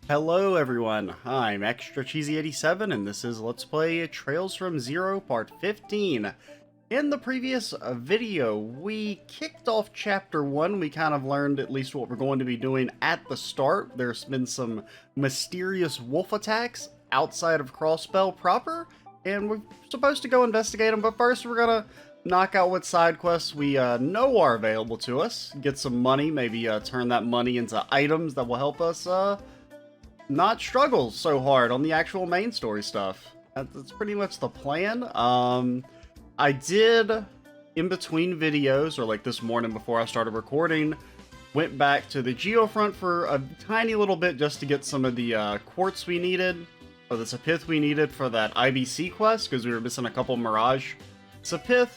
Hello everyone, I'm Extra Cheesy 87 and this is Let's Play Trails from Zero Part 15. In the previous video, we kicked off Chapter 1. We kind of learned at least what we're going to be doing at the start. There's been some mysterious wolf attacks outside of Crossbell proper, and we're supposed to go investigate them, but first we're gonna knock out what side quests we know are available to us, get some money, maybe turn that money into items that will help us not struggle so hard on the actual main story stuff. That's pretty much the plan. I did, in between videos, or like this morning before I started recording, went back to the Geofront for a tiny little bit just to get some of the quartz we needed, or the sapith we needed for that IBC quest, because we were missing a couple Mirage sapith.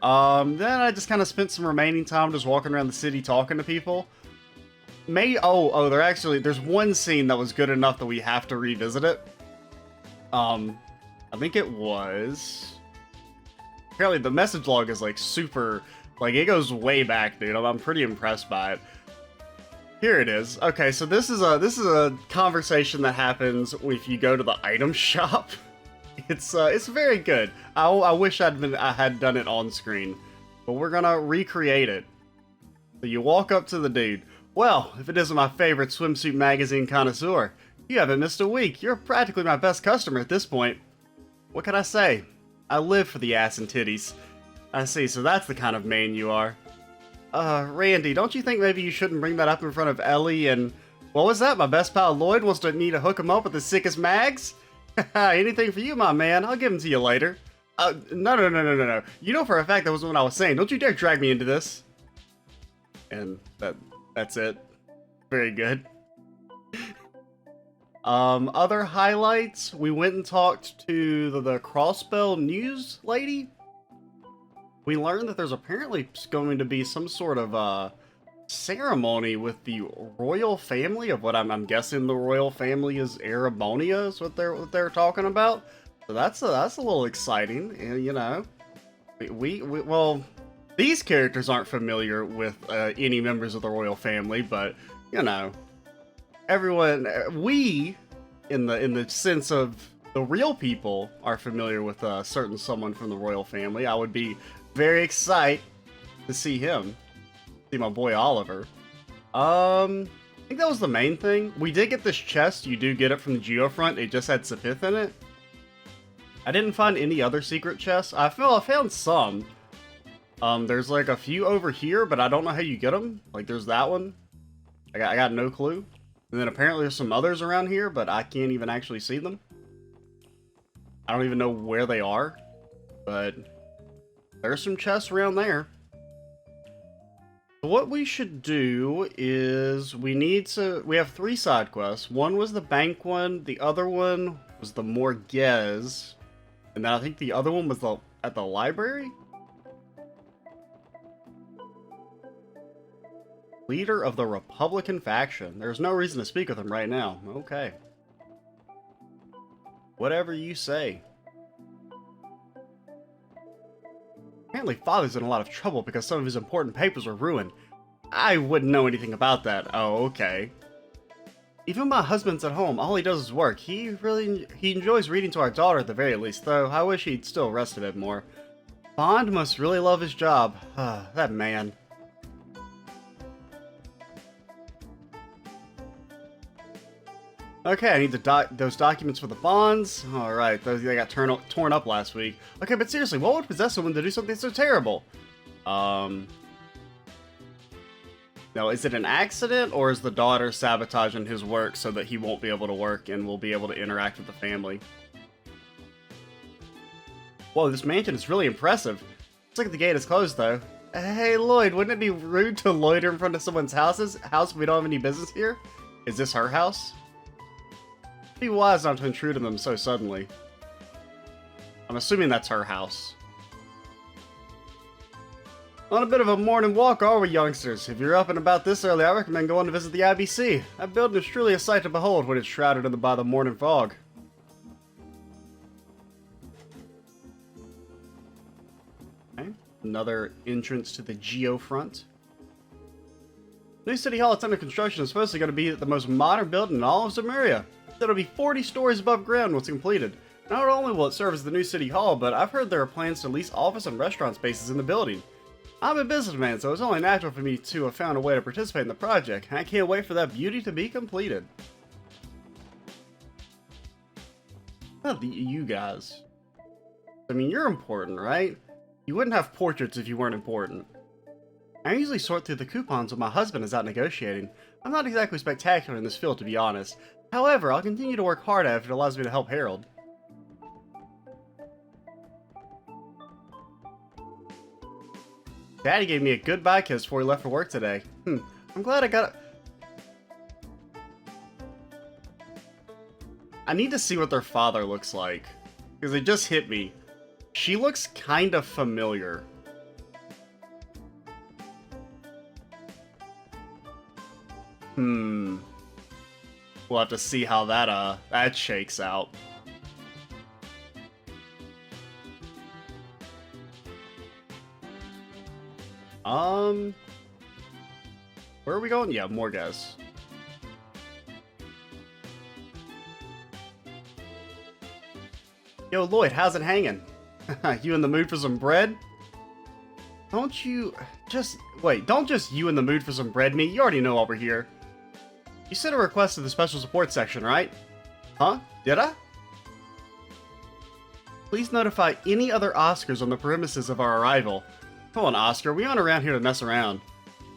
Then I just kind of spent some remaining time just walking around the city talking to people. There's one scene that was good enough that we have to revisit it. I think it was... Apparently the message log is like super, like it goes way back, dude. I'm pretty impressed by it. Here it is. Okay, so this is a conversation that happens if you go to the item shop. It's very good. I wish I had done it on screen, but we're gonna recreate it. So you walk up to the dude. Well, if it isn't my favorite swimsuit magazine connoisseur, you haven't missed a week. You're practically my best customer at this point. What can I say? I live for the ass and titties. I see, so that's the kind of man you are. Randy, don't you think maybe you shouldn't bring that up in front of Ellie and... What was that? My best pal Lloyd wants to need to hook him up with the sickest mags? Anything for you, my man. I'll give them to you later. No. You know for a fact that wasn't what I was saying. Don't you dare drag me into this. And that's it. Very good. Other highlights, we went and talked to the Crossbell news lady. We learned that there's apparently going to be some sort of ceremony with the royal family of what I'm guessing the royal family is Arabonia is what they're talking about. So that's a little exciting, and you know, well, these characters aren't familiar with any members of the royal family, but you know. Everyone, we, in the sense of the real people, are familiar with a certain someone from the royal family. I would be very excited to see him, see my boy Oliver. I think that was the main thing. We did get this chest. You do get it from the Geofront. It just had sapith in it. I didn't find any other secret chests. I found some. There's like a few over here, but I don't know how you get them. Like there's that one. I got no clue. And then apparently there's some others around here, but I can't even actually see them. I don't even know where they are, but there's some chests around there. What we should do is we have 3 side quests. One was the bank one, the other one was the Morguez, and then I think the other one was at the library? Leader of the Republican faction. There's no reason to speak with him right now. Okay. Whatever you say. Apparently Father's in a lot of trouble because some of his important papers were ruined. I wouldn't know anything about that. Oh, okay. Even my husband's at home. All he does is work. He enjoys reading to our daughter at the very least, though I wish he'd still rest a bit more. Bond must really love his job. That man. Okay, I need those documents for the bonds. Alright, they got torn up last week. Okay, but seriously, what would possess someone to do something so terrible? Now, is it an accident, or is the daughter sabotaging his work so that he won't be able to work and will be able to interact with the family? Whoa, this mansion is really impressive. Looks like the gate is closed, though. Hey, Lloyd, wouldn't it be rude to loiter in front of someone's house if we don't have any business here? Is this her house? Be wise not to intrude on them so suddenly. I'm assuming that's her house. On a bit of a morning walk, are we, youngsters? If you're up and about this early, I recommend going to visit the IBC. That building is truly a sight to behold when it's shrouded by the morning fog. Okay, another entrance to the Geofront. New City Hall that's under construction is supposed to going to be the most modern building in all of Zemuria. It'll be 40 stories above ground once completed. Not only will it serve as the new City Hall, but I've heard there are plans to lease office and restaurant spaces in the building. I'm a businessman, so it's only natural for me to have found a way to participate in the project. I can't wait for that beauty to be completed. Not you guys. I mean, you're important, right? You wouldn't have portraits if you weren't important. I usually sort through the coupons when my husband is out negotiating. I'm not exactly spectacular in this field, to be honest. However, I'll continue to work hard at it if it allows me to help Harold. Daddy gave me a goodbye kiss before he left for work today. I'm glad I got it. I need to see what their father looks like. Because it just hit me. She looks kind of familiar. We'll have to see how that shakes out. Where are we going? Yeah, more guys. Yo, Lloyd, how's it hanging? You in the mood for some bread? Don't just you in the mood for some bread me? You already know over here. You sent a request to the special support section, right? Huh? Did I? Please notify any other Oscars on the premises of our arrival. Come on, Oscar, we aren't around here to mess around.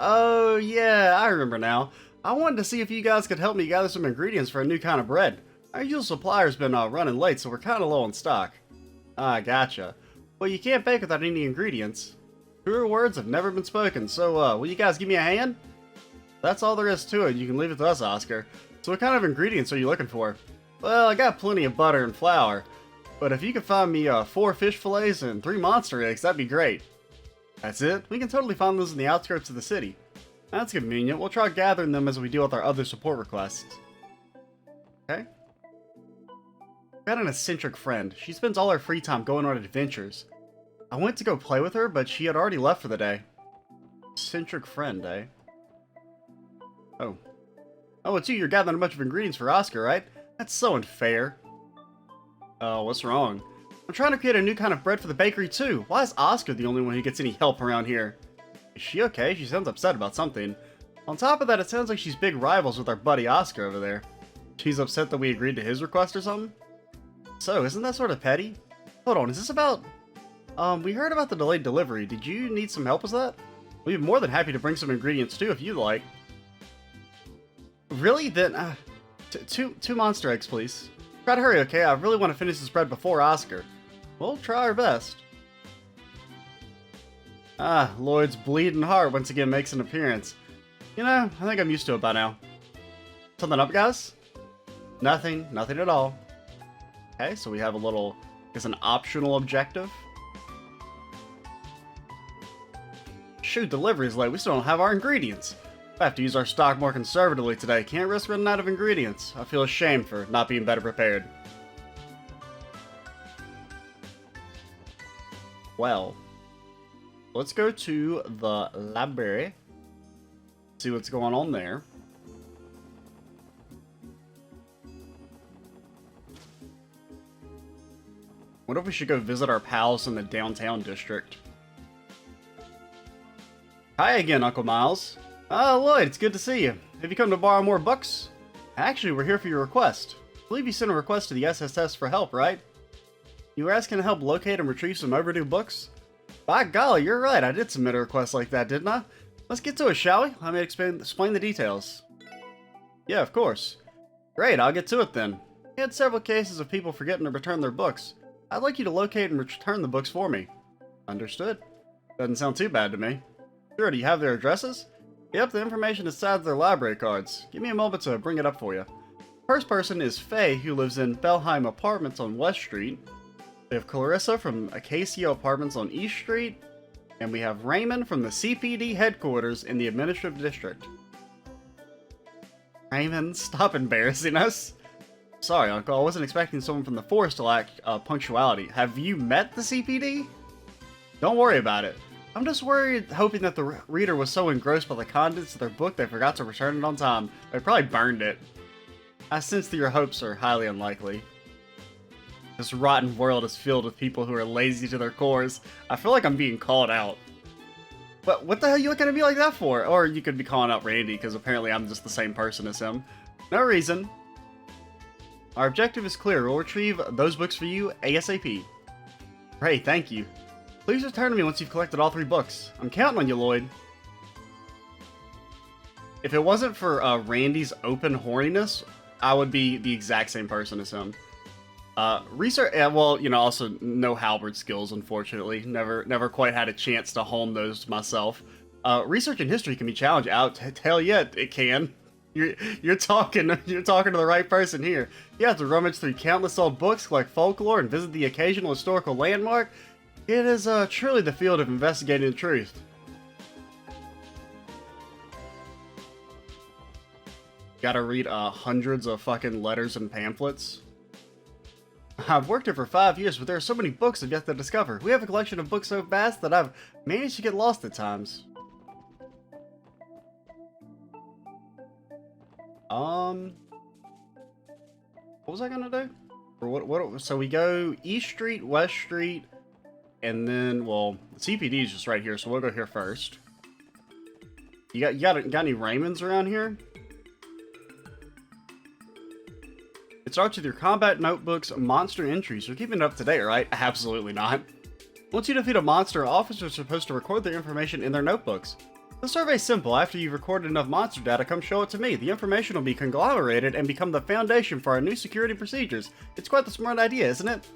Oh, yeah, I remember now. I wanted to see if you guys could help me gather some ingredients for a new kind of bread. Our usual supplier's been running late, so we're kind of low on stock. Ah, gotcha. Well, you can't bake without any ingredients. Truer words have never been spoken, so will you guys give me a hand? That's all there is to it. You can leave it to us, Oscar. So what kind of ingredients are you looking for? Well, I got plenty of butter and flour, but if you could find me 4 fish fillets and 3 monster eggs, that'd be great. That's it? We can totally find those in the outskirts of the city. That's convenient. We'll try gathering them as we deal with our other support requests. Okay. Got an eccentric friend. She spends all her free time going on adventures. I went to go play with her, but she had already left for the day. Eccentric friend, eh? Oh. Oh, it's you. You're gathering a bunch of ingredients for Oscar, right? That's so unfair. What's wrong? I'm trying to create a new kind of bread for the bakery, too. Why is Oscar the only one who gets any help around here? Is she okay? She sounds upset about something. On top of that, it sounds like she's big rivals with our buddy Oscar over there. She's upset that we agreed to his request or something? So, isn't that sort of petty? Hold on, is this about... we heard about the delayed delivery. Did you need some help with that? We'd be more than happy to bring some ingredients too if you'd like. Really? Then, two monster eggs, please. Try to hurry, okay? I really want to finish this bread before Oscar. We'll try our best. Ah, Lloyd's bleeding heart once again makes an appearance. You know, I think I'm used to it by now. Something up, guys? Nothing at all. Okay, so we have a little, I guess, an optional objective. Shoot, delivery's late. We still don't have our ingredients. I have to use our stock more conservatively today. Can't risk running out of ingredients. I feel ashamed for not being better prepared. Well, let's go to the library. See what's going on there. What if we should go visit our pals in the downtown district? Hi again, Uncle Miles. Lloyd, it's good to see you. Have you come to borrow more books? Actually, we're here for your request. I believe you sent a request to the SSS for help, right? You were asking to help locate and retrieve some overdue books? By golly, you're right. I did submit a request like that, didn't I? Let's get to it, shall we? Let me explain the details. Yeah, of course. Great, I'll get to it then. We had several cases of people forgetting to return their books. I'd like you to locate and return the books for me. Understood. Doesn't sound too bad to me. Sure, do you have their addresses? Yep, the information is inside their library cards. Give me a moment to bring it up for you. First person is Faye, who lives in Belheim Apartments on West Street. We have Clarissa from Acacia Apartments on East Street. And we have Raymond from the CPD headquarters in the Administrative District. Raymond, stop embarrassing us. Sorry, Uncle, I wasn't expecting someone from the force to lack punctuality. Have you met the CPD? Don't worry about it. I'm just worried, hoping that the reader was so engrossed by the contents of their book they forgot to return it on time. They probably burned it. I sense that your hopes are highly unlikely. This rotten world is filled with people who are lazy to their cores. I feel like I'm being called out. But what the hell are you looking at me like that for? Or you could be calling out Randy, because apparently I'm just the same person as him. No reason. Our objective is clear. We'll retrieve those books for you ASAP. Ray, thank you. Please return to me once you've collected all 3 books. I'm counting on you, Lloyd. If it wasn't for Randy's open horniness, I would be the exact same person as him. Research, well, you know, also no halberd skills, unfortunately. Never quite had a chance to hone those myself. Research and history can be challenging. Hell yeah, it can. You're talking to the right person here. You have to rummage through countless old books, collect folklore, and visit the occasional historical landmark. It is truly the field of investigating the truth. Gotta read hundreds of fucking letters and pamphlets. I've worked here for 5 years, but there are so many books I've yet to discover. We have a collection of books so vast that I've managed to get lost at times. What was I gonna do? Or what? So we go East Street, West Street, and then, well, the CPD is just right here, so we'll go here first. You got any Raymonds around here? It starts with your combat notebooks, monster entries. You're keeping it up to date, right? Absolutely not. Once you defeat a monster, officers are supposed to record their information in their notebooks. The survey's simple. After you've recorded enough monster data, come show it to me. The information will be conglomerated and become the foundation for our new security procedures. It's quite the smart idea, isn't it?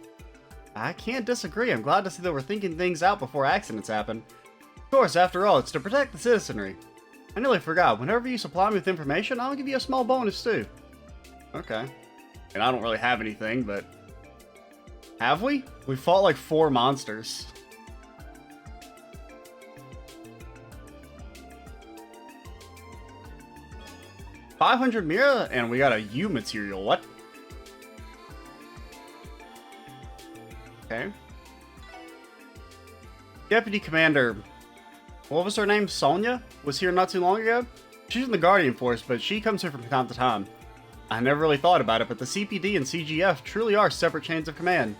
I can't disagree. I'm glad to see that we're thinking things out before accidents happen. Of course, after all, it's to protect the citizenry. I nearly forgot. Whenever you supply me with information, I'll give you a small bonus too. Okay. And I don't really have anything, but... Have we? We fought like 4 monsters. $500 Mira, and we got a U material. What? Okay. Deputy Commander, what was her name? Sonia? Was here not too long ago? She's in the Guardian Force, but she comes here from time to time. I never really thought about it, but the CPD and CGF truly are separate chains of command.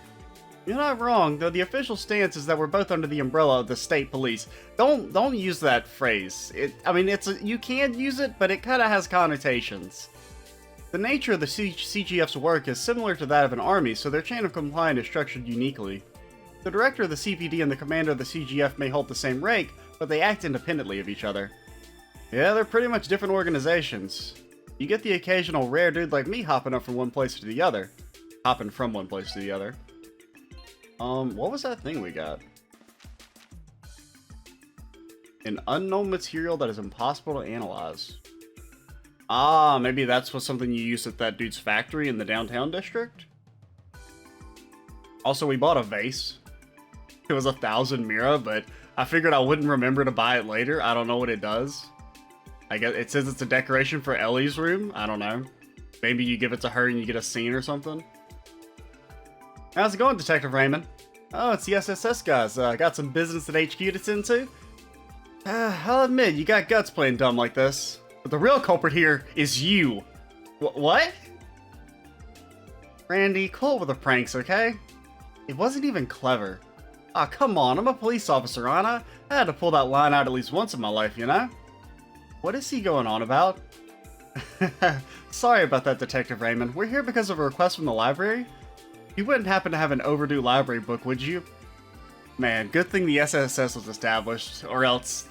You're not wrong, though the official stance is that we're both under the umbrella of the state police. Don't use that phrase. I mean, you can use it, but it kind of has connotations. The nature of the CGF's work is similar to that of an army, so their chain of command is structured uniquely. The director of the CPD and the commander of the CGF may hold the same rank, but they act independently of each other. Yeah, they're pretty much different organizations. You get the occasional rare dude like me hopping up from one place to the other. Hopping from one place to the other. What was that thing we got? An unknown material that is impossible to analyze. Ah, maybe that's something you used at that dude's factory in the downtown district? Also, we bought a vase. It was 1,000 Mira, but I figured I wouldn't remember to buy it later. I don't know what it does. I guess it says it's a decoration for Ellie's room. I don't know. Maybe you give it to her and you get a scene or something. How's it going, Detective Raymond? Oh, it's the SSS guys. Got some business at HQ to tend to? I'll admit, you got guts playing dumb like this. But the real culprit here is you. What? Randy, cool with the pranks, okay? It wasn't even clever. Ah, come on, I'm a police officer, aren't I? I had to pull that line out at least once in my life, you know? What is he going on about? Sorry about that, Detective Raymond. We're here because of a request from the library. You wouldn't happen to have an overdue library book, would you? Man, good thing the SSS was established, or else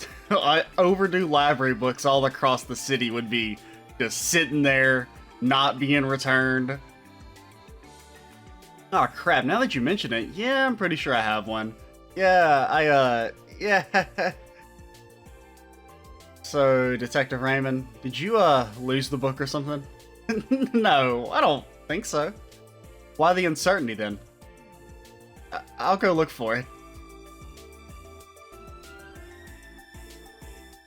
overdue library books all across the city would be just sitting there, not being returned. Oh crap, now that you mention it, yeah, I'm pretty sure I have one. Yeah, yeah. So, Detective Raymond, did you, lose the book or something? No, I don't think so. Why the uncertainty, then? I'll go look for it.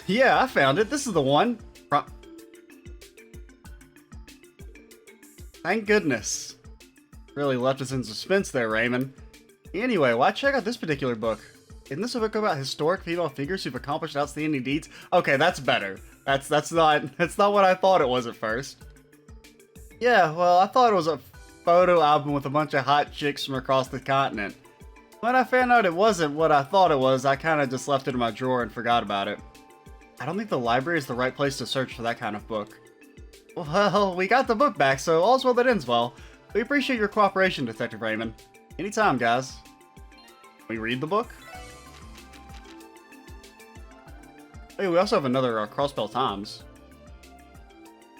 Yeah, I found it. This is the one. Thank goodness. Really left us in suspense there, Raymond. Anyway, why check out this particular book? Isn't this a book about historic female figures who've accomplished outstanding deeds? Okay, that's better. That's not what I thought it was at first. Yeah, well, I thought it was a photo album with a bunch of hot chicks from across the continent. When I found out it wasn't what I thought it was, I kinda just left it in my drawer and forgot about it. I don't think the library is the right place to search for that kind of book. Well, we got the book back, so all's well that ends well. We appreciate your cooperation, Detective Raymond. Anytime, guys. We read the book? Hey, we also have another Crossbell Times.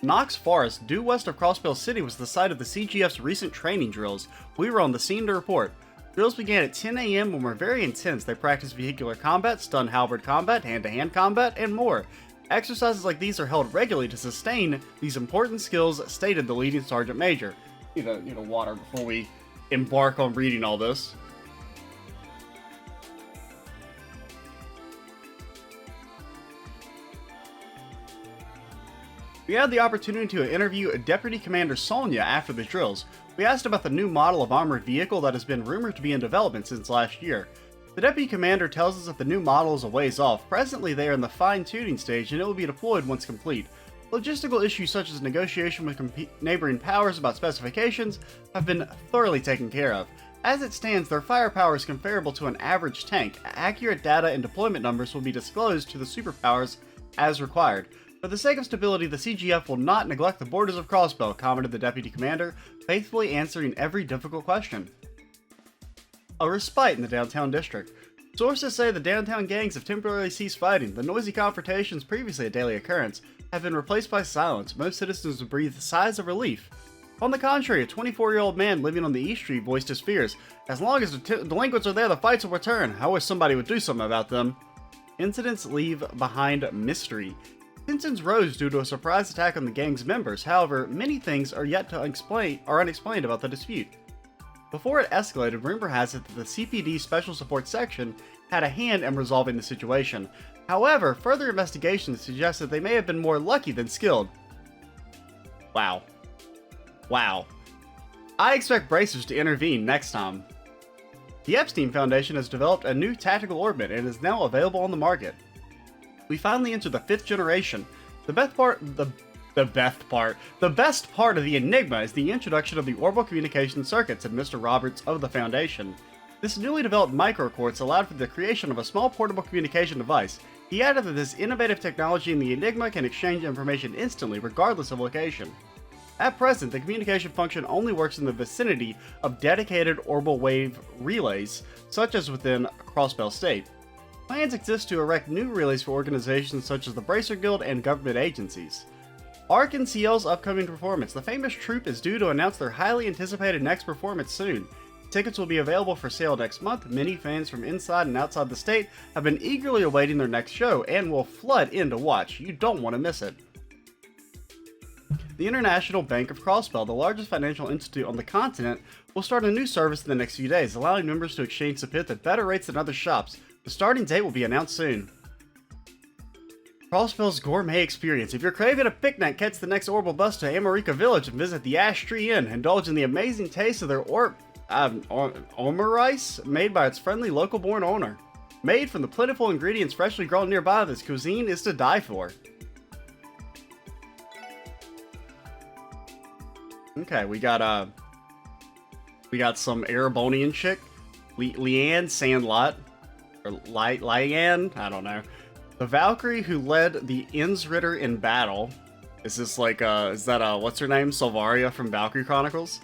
Knox Forest, due west of Crossbell City, was the site of the CGF's recent training drills. We were on the scene to report. Drills began at 10 a.m. and were very intense. They practiced vehicular combat, stun halberd combat, hand-to-hand combat, and more. Exercises like these are held regularly to sustain these important skills, stated the leading sergeant major. Need a water before we embark on reading all this. We had the opportunity to interview Deputy Commander Sonia after the drills. We asked about the new model of armored vehicle that has been rumored to be in development since last year. The Deputy Commander tells us that the new model is a ways off. Presently they are in the fine-tuning stage and it will be deployed once complete. Logistical issues such as negotiation with neighboring powers about specifications have been thoroughly taken care of. As it stands, their firepower is comparable to an average tank. Accurate data and deployment numbers will be disclosed to the superpowers as required. For the sake of stability, the CGF will not neglect the borders of Crossbell, commented the Deputy Commander, faithfully answering every difficult question. A respite in the downtown district. Sources say the downtown gangs have temporarily ceased fighting. The noisy confrontations, previously a daily occurrence, have been replaced by silence. Most citizens breathe sighs of relief. On the contrary, a 24-year-old man living on the East Street voiced his fears. As long as the delinquents are there, the fights will return. I wish somebody would do something about them. Incidents leave behind mystery. Tensions rose due to a surprise attack on the gang's members. However, many things are yet to unexplained about the dispute. Before it escalated, rumor has it that the CPD Special Support Section had a hand in resolving the situation. However, further investigation suggests that they may have been more lucky than skilled. Wow. Wow. I expect bracers to intervene next time. The Epstein Foundation has developed a new tactical orbit and is now available on the market. We finally enter the 5th generation. The best part of the enigma is the introduction of the orbital communication circuit, said Mr. Roberts of the Foundation. This newly developed microquartz allowed for the creation of a small portable communication device. He added that this innovative technology in the Enigma can exchange information instantly, regardless of location. At present, the communication function only works in the vicinity of dedicated orbital wave relays, such as within Crossbell State. Plans exist to erect new relays for organizations such as the Bracer Guild and government agencies. ARC and CL's upcoming performance. The famous troupe is due to announce their highly anticipated next performance soon. Tickets will be available for sale next month. Many fans from inside and outside the state have been eagerly awaiting their next show and will flood in to watch. You don't want to miss it. The International Bank of Crossbell, the largest financial institute on the continent, will start a new service in the next few days, allowing members to exchange Sapith at better rates than other shops. The starting date will be announced soon. Crossbell's gourmet experience. If you're craving a picnic, catch the next orbital bus to America Village and visit the Ash Tree Inn. Indulge in the amazing taste of their omerice, made by its friendly local-born owner. Made from the plentiful ingredients freshly grown nearby, this cuisine is to die for. Okay, we got some Erebonian chick, Leanne Sandlot, or Lyanne, I don't know. The Valkyrie who led the Innsritter in battle. Is this like, is that, what's her name? Silvaria from Valkyrie Chronicles?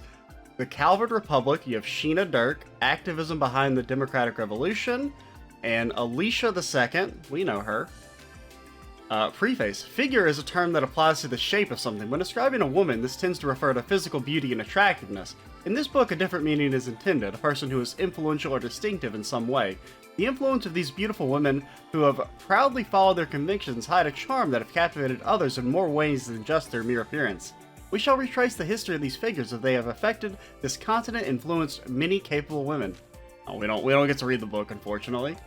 The Calvert Republic, you have Sheena Dirk, activism behind the Democratic Revolution, and Alicia II, we know her. Preface. Figure is a term that applies to the shape of something. When describing a woman, this tends to refer to physical beauty and attractiveness. In this book, a different meaning is intended, a person who is influential or distinctive in some way. The influence of these beautiful women who have proudly followed their convictions hide a charm that have captivated others in more ways than just their mere appearance. We shall retrace the history of these figures as they have affected this continent, influenced many capable women. Oh, we don't get to read the book, unfortunately.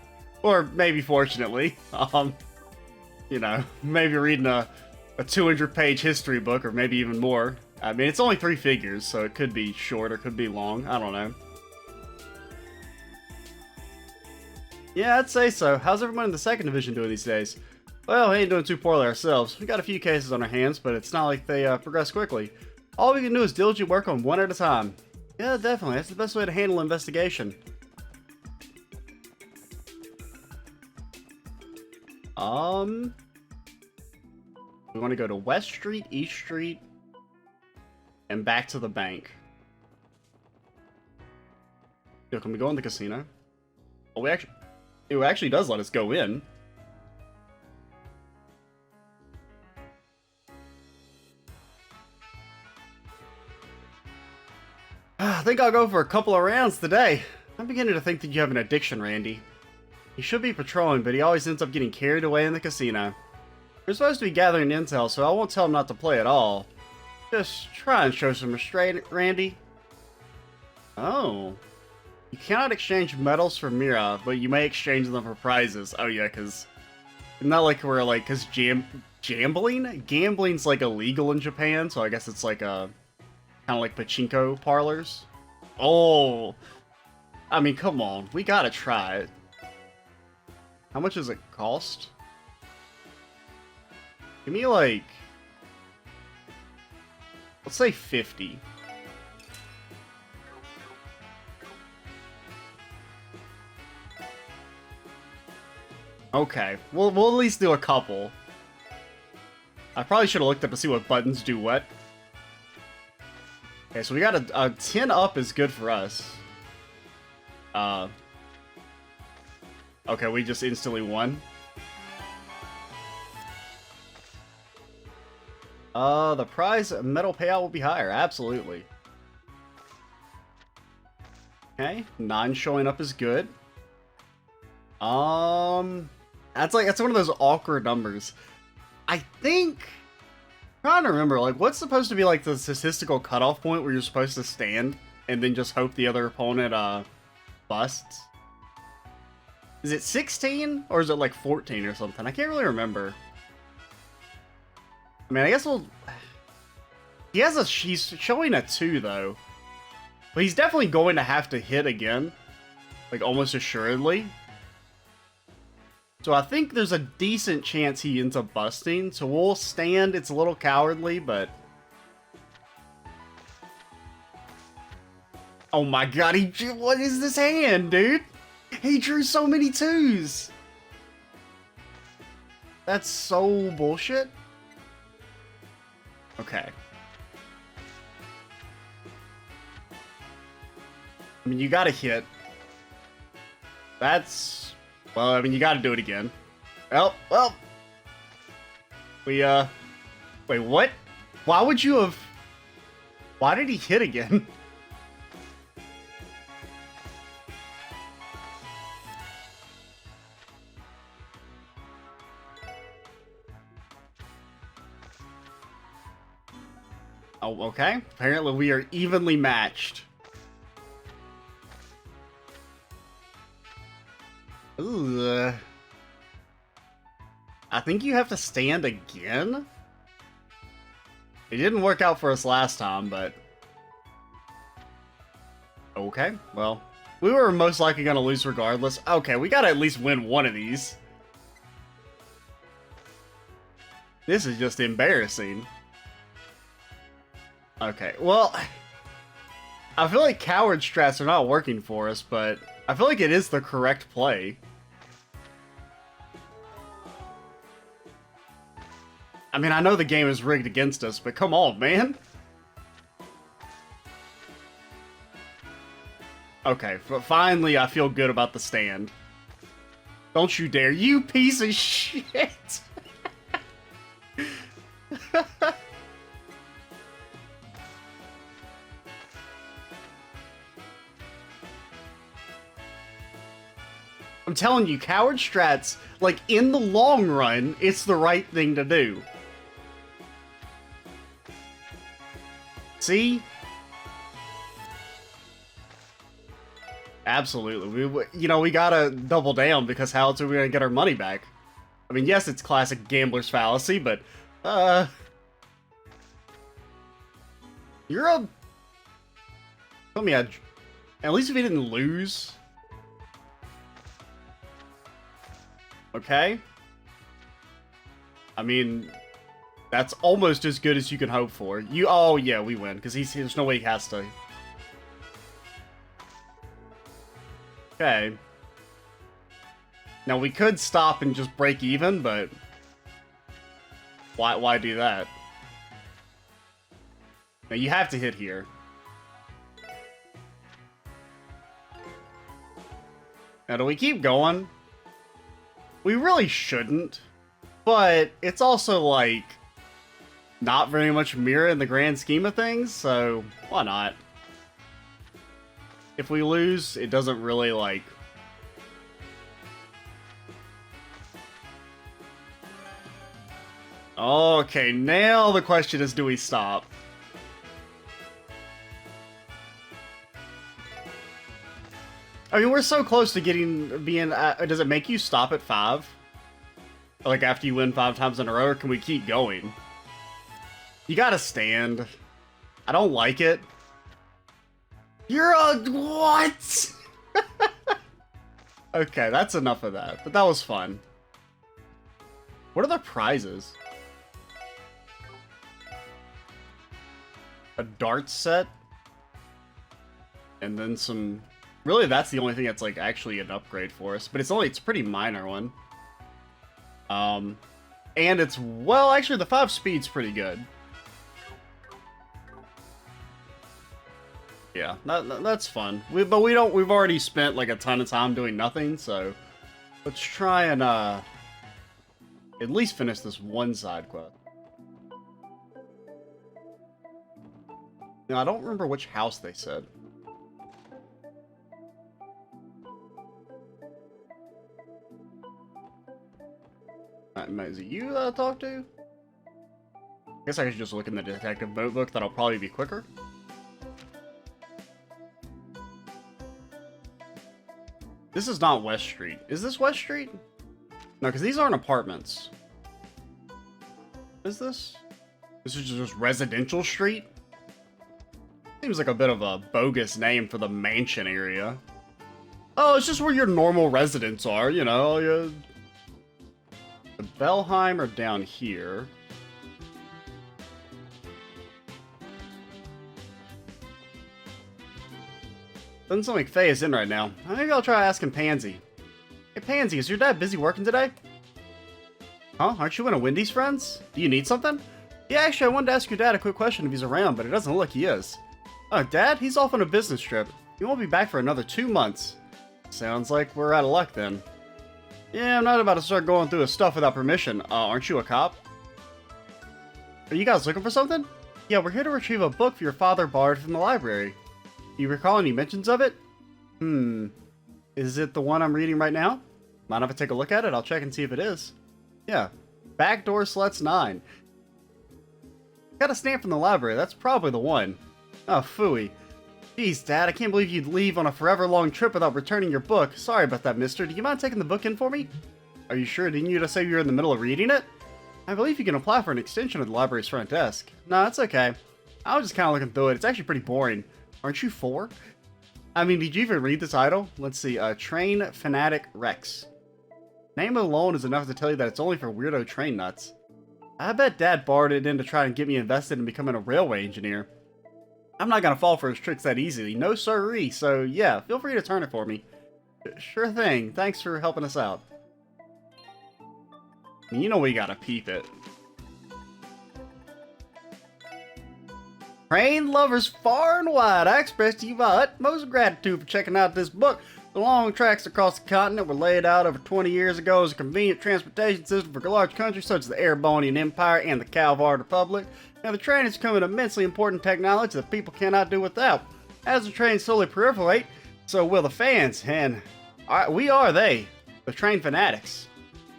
Or maybe fortunately. You know, maybe reading a 200-page history book, or maybe even more. I mean, it's only 3 figures, so it could be short or could be long. I don't know. Yeah, I'd say so. How's everyone in the second division doing these days? Well, we ain't doing too poorly ourselves. We got a few cases on our hands, but it's not like they progress quickly. All we can do is diligently work on one at a time. Yeah, definitely. That's the best way to handle investigation. We want to go to West Street, East Street, and back to the bank. Yo, can we go in the casino? Oh, it actually does let us go in. I think I'll go for a couple of rounds today. I'm beginning to think that you have an addiction, Randy. He should be patrolling, but he always ends up getting carried away in the casino. We're supposed to be gathering intel, so I won't tell him not to play at all. Just try and show some restraint, Randy. Oh. You cannot exchange medals for Mira, but you may exchange them for prizes. Oh yeah, because... Not like we're like... Because gambling? Gambling's like illegal in Japan, so I guess it's like a... Kind of like pachinko parlors. Oh! I mean, come on. We gotta try it. How much does it cost? Give me like... Let's say 50. Okay, we'll at least do a couple. I probably should have looked up to see what buttons do what. Okay, so we got a 10 up is good for us. Okay, we just instantly won. The prize medal payout will be higher, absolutely. Okay, 9 showing up is good. That's one of those awkward numbers. I think, I'm trying to remember, like, what's supposed to be like the statistical cutoff point where you're supposed to stand and then just hope the other opponent busts? Is it 16 or is it like 14 or something? I can't really remember. I mean, I guess we'll... He's showing a 2 though. But he's definitely going to have to hit again. Like, almost assuredly. So I think there's a decent chance he ends up busting. So we'll stand. It's a little cowardly, but... Oh my god, what is this hand, dude? He drew so many 2s. That's so bullshit. Okay. I mean, you gotta hit. That's... Well, I mean, you gotta do it again. Well... Wait, what? Why would you have... Why did he hit again? Oh, okay. Apparently we are evenly matched. Ooh. I think you have to stand again? It didn't work out for us last time, but... Okay, well... We were most likely gonna lose regardless. Okay, we gotta at least win one of these. This is just embarrassing. Okay, well... I feel like coward strats are not working for us, but... I feel like it is the correct play. I mean, I know the game is rigged against us, but come on, man! Okay, finally I feel good about the stand. Don't you dare, you piece of shit! I'm telling you, coward strats, like, in the long run, it's the right thing to do. See? Absolutely. We gotta double down, because how else are we gonna get our money back? I mean, yes, it's classic gambler's fallacy, but, you're a... Tell me, at least if he didn't lose... Okay. I mean, that's almost as good as you can hope for. Oh yeah, we win, because there's no way he has to. Okay. Now we could stop and just break even, but why do that? Now you have to hit here. Now do we keep going? We really shouldn't, but it's also like not very much mirror in the grand scheme of things, so why not? If we lose, it doesn't really like... Okay, now the question is, do we stop? I mean, we're so close to being... does it make you stop at 5? Like, after you win 5 times in a row, or can we keep going? You gotta stand. I don't like it. You're a... What? Okay, that's enough of that. But that was fun. What are the prizes? A darts set? And then some... Really, that's the only thing that's, like, actually an upgrade for us. But it's a pretty minor one. And it's... Well, actually, the 5 speed's pretty good. Yeah, that's fun. We've already spent like a ton of time doing nothing, so let's try and at least finish this one side quest. Now I don't remember which house they said. Is it you that I talked to? I guess I could just look in the detective notebook. That'll probably be quicker. This is not West Street. Is this West Street? No, because these aren't apartments. What is this? This is just Residential Street? Seems like a bit of a bogus name for the mansion area. Oh, it's just where your normal residents are, you know. The Bellheim are down here. Doesn't sound like Faye is in right now. Maybe I'll try asking Pansy. Hey Pansy, is your dad busy working today? Huh? Aren't you one of Wendy's friends? Do you need something? Yeah, actually, I wanted to ask your dad a quick question if he's around, but it doesn't look like he is. Oh, Dad? He's off on a business trip. He won't be back for another 2 months. Sounds like we're out of luck then. Yeah, I'm not about to start going through his stuff without permission. Aren't you a cop? Are you guys looking for something? Yeah, we're here to retrieve a book for your father borrowed from the library. Do you recall any mentions of it? Is it the one I'm reading right now? Mind if I take a look at it? I'll check and see if it is. Yeah. Backdoor Sluts 9. Got a stamp from the library. That's probably the one. Oh, phooey. Jeez, Dad, I can't believe you'd leave on a forever long trip without returning your book. Sorry about that, mister. Do you mind taking the book in for me? Are you sure? Didn't you just say you were in the middle of reading it? I believe you can apply for an extension of the library's front desk. No, it's okay. I was just kind of looking through it. It's actually pretty boring. Aren't you 4? I mean, did you even read the title? Let's see. Train Fanatic Rex. Name alone is enough to tell you that it's only for weirdo train nuts. I bet Dad borrowed it in to try and get me invested in becoming a railway engineer. I'm not gonna fall for his tricks that easily. No siree, so yeah, feel free to turn it for me. Sure thing. Thanks for helping us out. You know we gotta peep it. Train lovers far and wide, I express to you my utmost gratitude for checking out this book. The long tracks across the continent were laid out over 20 years ago as a convenient transportation system for large countries such as the Erebonian Empire and the Calvar Republic. Now the train has become an immensely important technology that people cannot do without. As the trains slowly proliferate, so will the fans, and we are they, the train fanatics.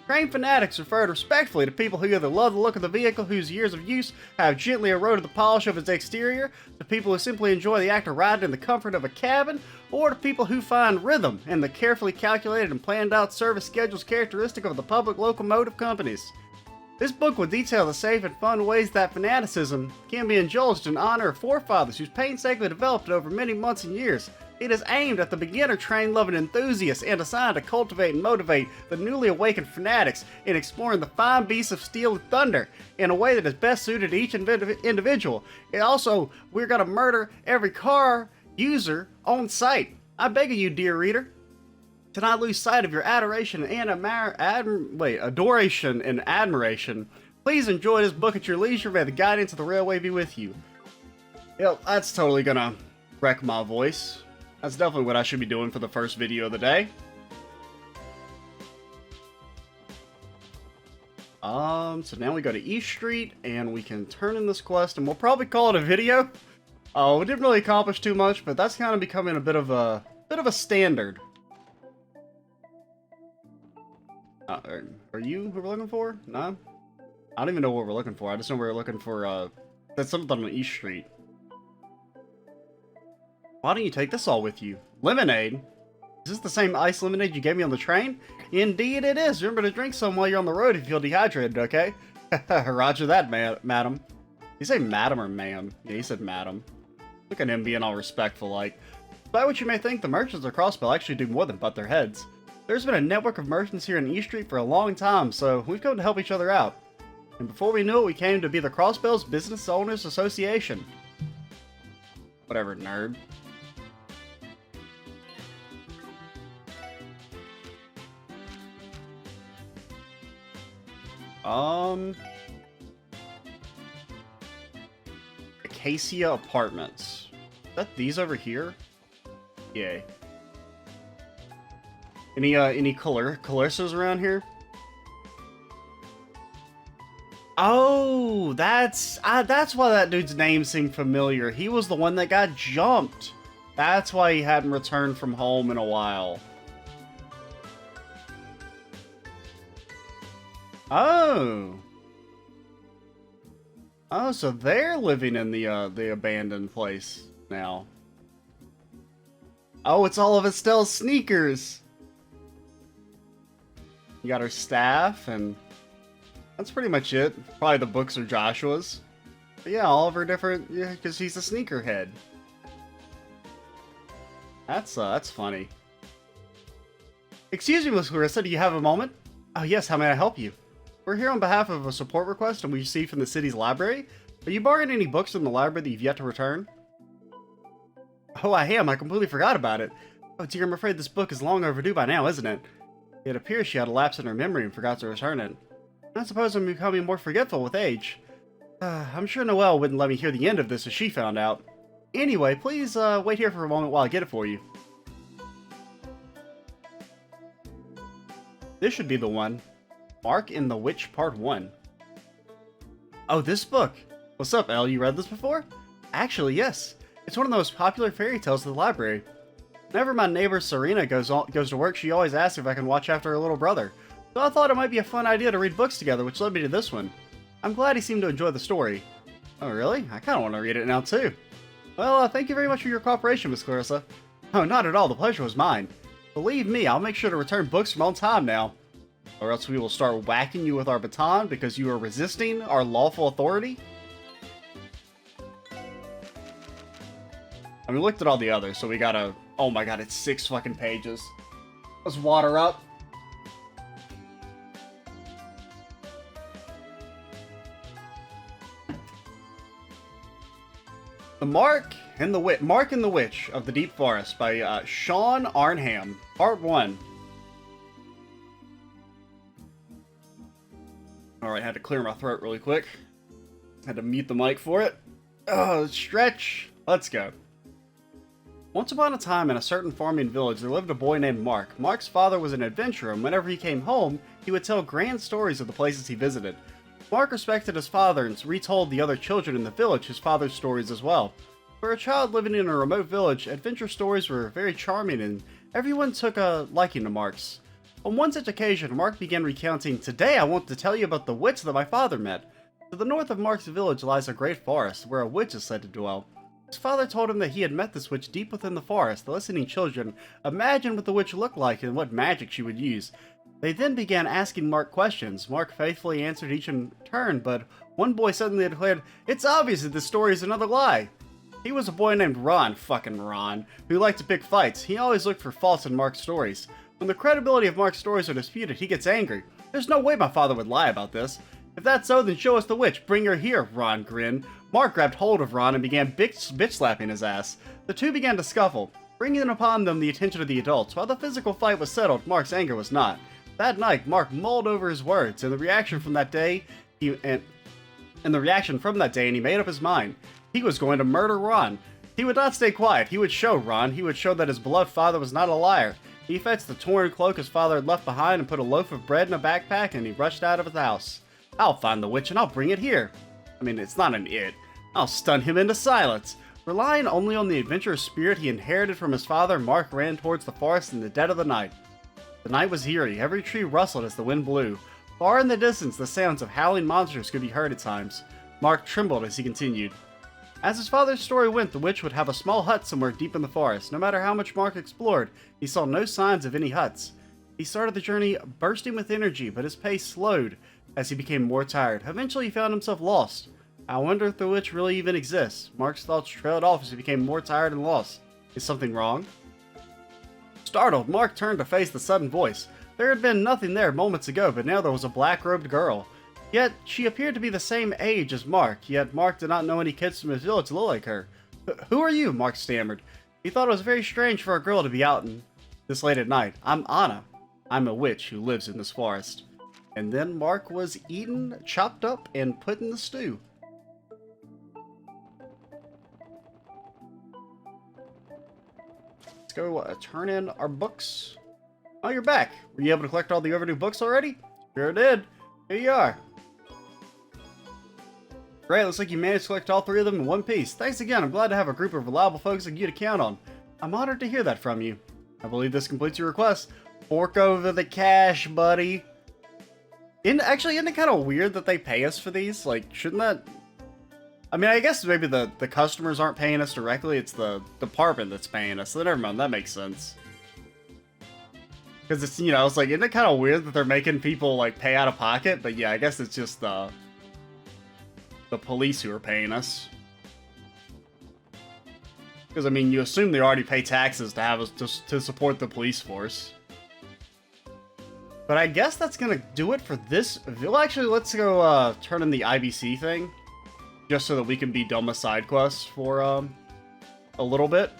Train fanatics referred respectfully to people who either love the look of the vehicle whose years of use have gently eroded the polish of its exterior, to people who simply enjoy the act of riding in the comfort of a cabin, or to people who find rhythm in the carefully calculated and planned out service schedules characteristic of the public locomotive companies. This book will detail the safe and fun ways that fanaticism can be indulged in honor of forefathers who's painstakingly developed it over many months and years. It is aimed at the beginner train-loving enthusiasts and designed to cultivate and motivate the newly awakened fanatics in exploring the fine beasts of steel and thunder in a way that is best suited to each individual. And also, we're gonna murder every car user on site. I beg of you, dear reader, to not lose sight of your adoration and adoration and admiration. Please enjoy this book at your leisure. May the guidance of the railway be with you. Yep, that's totally gonna wreck my voice. That's definitely what I should be doing for the first video of the day. So now we go to East Street, and we can turn in this quest, and we'll probably call it a video. Oh, we didn't really accomplish too much, but that's kind of becoming a bit of a standard. Are you who we're looking for? No? I don't even know what we're looking for. I just know we're looking for, that's something on East Street. Why don't you take this all with you? Lemonade? Is this the same ice lemonade you gave me on the train? Indeed it is. Remember to drink some while you're on the road if you feel dehydrated, okay? Roger that, madam. You say madam or ma'am? Yeah, he said madam. Look at him being all respectful like. Despite what you may think, the merchants of Crossbell actually do more than butt their heads. There's been a network of merchants here in East Street for a long time, so we've come to help each other out. And before we knew it, we came to be the Crossbell's Business Owners Association. Whatever, nerd. Acacia Apartments. Is that these over here? Yay. Any Calursos around here? Oh, that's why that dude's name seemed familiar. He was the one that got jumped. That's why he hadn't returned from home in a while. Oh. Oh, so they're living in the abandoned place now. Oh, it's all of Estelle's sneakers. You got her staff, and that's pretty much it. Probably the books are Joshua's. But yeah, all of her different, yeah, because he's a sneakerhead. That's funny. Excuse me, Miss Clarissa, do you have a moment? Oh yes, how may I help you? We're here on behalf of a support request and we received from the city's library. Are you borrowing any books from the library that you've yet to return? Oh, I am. I completely forgot about it. Oh dear, I'm afraid this book is long overdue by now, isn't it? It appears she had a lapse in her memory and forgot to return it. I suppose I'm becoming more forgetful with age. I'm sure Noelle wouldn't let me hear the end of this if she found out. Anyway, please wait here for a moment while I get it for you. This should be the one. Mark and the Witch Part 1. Oh, this book. What's up, Elle? You read this before? Actually, yes. It's one of the most popular fairy tales of the library. Whenever my neighbor Serena goes to work, she always asks if I can watch after her little brother. So I thought it might be a fun idea to read books together, which led me to this one. I'm glad he seemed to enjoy the story. Oh, really? I kind of want to read it now, too. Well, thank you very much for your cooperation, Miss Clarissa. Oh, not at all. The pleasure was mine. Believe me, I'll make sure to return books from on time now. Or else we will start whacking you with our baton because you are resisting our lawful authority. I mean, we looked at all the others, so we gotta... Oh my god, it's 6 fucking pages. Let's water up. Mark and the Witch of the Deep Forest by Sean Arnham, Part 1. Alright, had to clear my throat really quick. Had to mute the mic for it. Oh, stretch. Let's go. Once upon a time in a certain farming village there lived a boy named Mark. Mark's father was an adventurer, and whenever he came home, he would tell grand stories of the places he visited. Mark respected his father and retold the other children in the village his father's stories as well. For a child living in a remote village, adventure stories were very charming and everyone took a liking to Mark's. On one such occasion, Mark began recounting, "Today I want to tell you about the witch that my father met. To the north of Mark's village lies a great forest, where a witch is said to dwell. His father told him that he had met this witch deep within the forest. The listening children imagined what the witch looked like and what magic she would use. They then began asking Mark questions. Mark faithfully answered each in turn, but one boy suddenly declared, "It's obvious that this story is another lie." He was a boy named Ron, fucking Ron, who liked to pick fights. He always looked for faults in Mark's stories. When the credibility of Mark's stories are disputed, he gets angry. There's no way my father would lie about this. If that's so, then show us the witch. Bring her here, Ron grinned. Mark grabbed hold of Ron and began bitch slapping his ass. The two began to scuffle, bringing upon them the attention of the adults. While the physical fight was settled, Mark's anger was not. That night, Mark mulled over his words, and the reaction from that day, and he made up his mind. He was going to murder Ron. He would not stay quiet. He would show Ron. He would show that his beloved father was not a liar. He fetched the torn cloak his father had left behind and put a loaf of bread in a backpack, and he rushed out of his house. I'll find the witch and I'll bring it here. I mean, it's not an it. I'll stun him into silence. Relying only on the adventurous spirit he inherited from his father, Mark ran towards the forest in the dead of the night. The night was eerie. Every tree rustled as the wind blew. Far in the distance, the sounds of howling monsters could be heard at times. Mark trembled as he continued. As his father's story went, the witch would have a small hut somewhere deep in the forest. No matter how much Mark explored, he saw no signs of any huts. He started the journey bursting with energy, but his pace slowed as he became more tired. Eventually, he found himself lost. I wonder if the witch really even exists. Mark's thoughts trailed off as he became more tired and lost. Is something wrong? Startled, Mark turned to face the sudden voice. There had been nothing there moments ago, but now there was a black-robed girl. Yet, she appeared to be the same age as Mark, yet Mark did not know any kids from his village that looked like her. Who are you? Mark stammered. He thought it was very strange for a girl to be out this late at night. I'm Anna. I'm a witch who lives in this forest. And then Mark was eaten, chopped up, and put in the stew. Let's go turn in our books. Oh, you're back. Were you able to collect all the overdue books already? Sure did. Here you are. Great, looks like you managed to collect all 3 of them in one piece. Thanks again. I'm glad to have a group of reliable folks like you to count on. I'm honored to hear that from you. I believe this completes your request. Fork over the cash, buddy. Isn't it kind of weird that they pay us for these? Like, shouldn't that... I mean, I guess maybe the customers aren't paying us directly. It's the department that's paying us. So never mind, that makes sense. Because it's, you know, it's like, isn't it kind of weird that they're making people, like, pay out of pocket? But yeah, I guess it's just the police who are paying us. Because, I mean, you assume they already pay taxes to have us to support the police force. But I guess that's gonna do it for this. Well, actually, let's go turn in the IBC thing. Just so that we can be done with side quests for a little bit.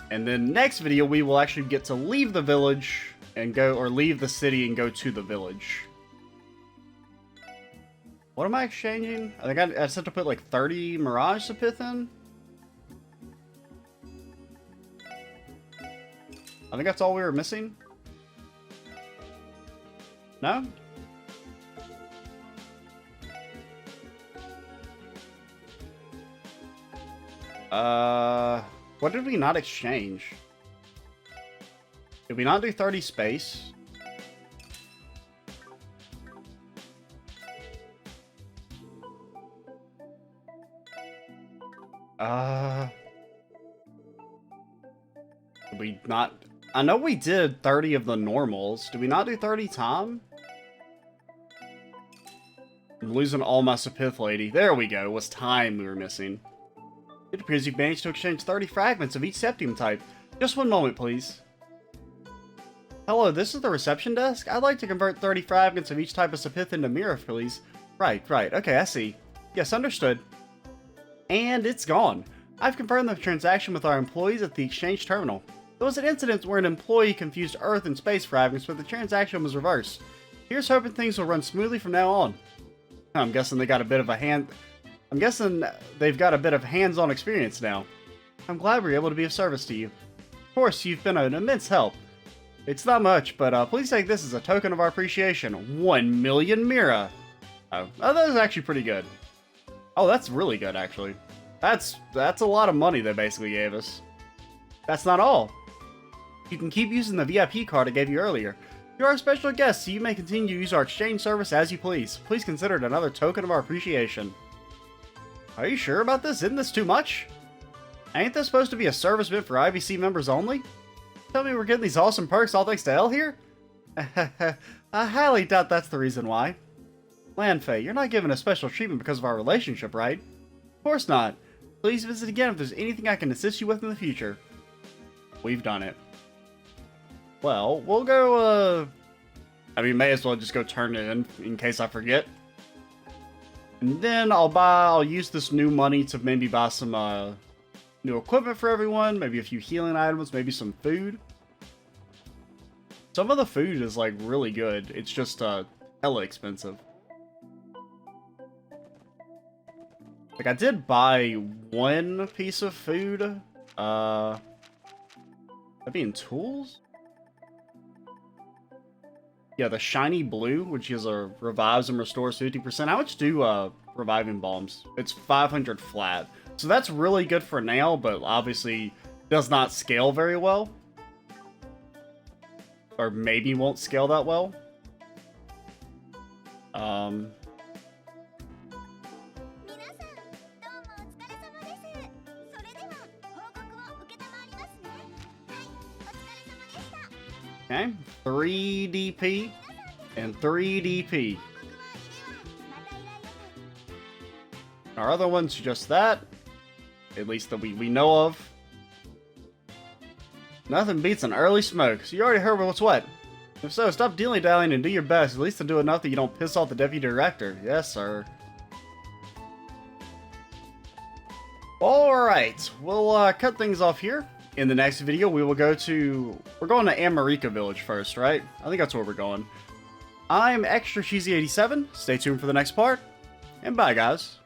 And then next video, we will actually get to leave the village and go, or leave the city and go to the village. What am I exchanging? I think I just have to put like 30 Mirage Sapith in. I think that's all we were missing. No? What did we not exchange? Did we not do 30 space? Did we not... I know we did 30 of the normals. Did we not do 30 Tom? I'm losing all my Sapith lady. There we go. It was time we were missing. It appears you've managed to exchange 30 fragments of each septium type. Just one moment, please. Hello, this is the reception desk? I'd like to convert 30 fragments of each type of Sapith into Mira, please. Right. Okay, I see. Yes, understood. And it's gone. I've confirmed the transaction with our employees at the exchange terminal. There was an incident where an employee confused Earth and space fragments, but the transaction was reversed. Here's hoping things will run smoothly from now on. I'm guessing they got a bit of a they've got a bit of hands-on experience now. I'm glad we were able to be of service to you. Of course, you've been an immense help. It's not much, but please take this as a token of our appreciation. 1 million Mira. Oh, that is actually pretty good. Oh, that's really good, actually. That's a lot of money they basically gave us. That's not all. You can keep using the VIP card I gave you earlier. You're our special guest, so you may continue to use our exchange service as you please. Please consider it another token of our appreciation. Are you sure about this? Isn't this too much? Ain't this supposed to be a service meant for IBC members only? Tell me we're getting these awesome perks all thanks to Elle here? I highly doubt that's the reason why. Land Fae, you're not given a special treatment because of our relationship, right? Of course not. Please visit again if there's anything I can assist you with in the future. We've done it. Well, we'll go, I mean, may as well just go turn it in case I forget. And then I'll use this new money to maybe buy some, new equipment for everyone, maybe a few healing items, maybe some food. Some of the food is, like, really good. It's just, hella expensive. Like, I did buy one piece of food. That'd be in tools? Yeah, the shiny blue, which is a revives and restores 50%. How much do, reviving bombs? It's 500 flat. So that's really good for now, but obviously does not scale very well. Or maybe won't scale that well. Okay, 3 DP and 3 DP. Our other one's just that. At least that we know of. Nothing beats an early smoke, so you already heard what's what. If so, stop dilly-dallying and do your best, at least to do enough that you don't piss off the deputy director. Yes, sir. Alright, we'll cut things off here. In the next video, we will go to... We're going to America Village first, right? I think that's where we're going. I'm Extra Cheesy 87. Stay tuned for the next part. And bye, guys.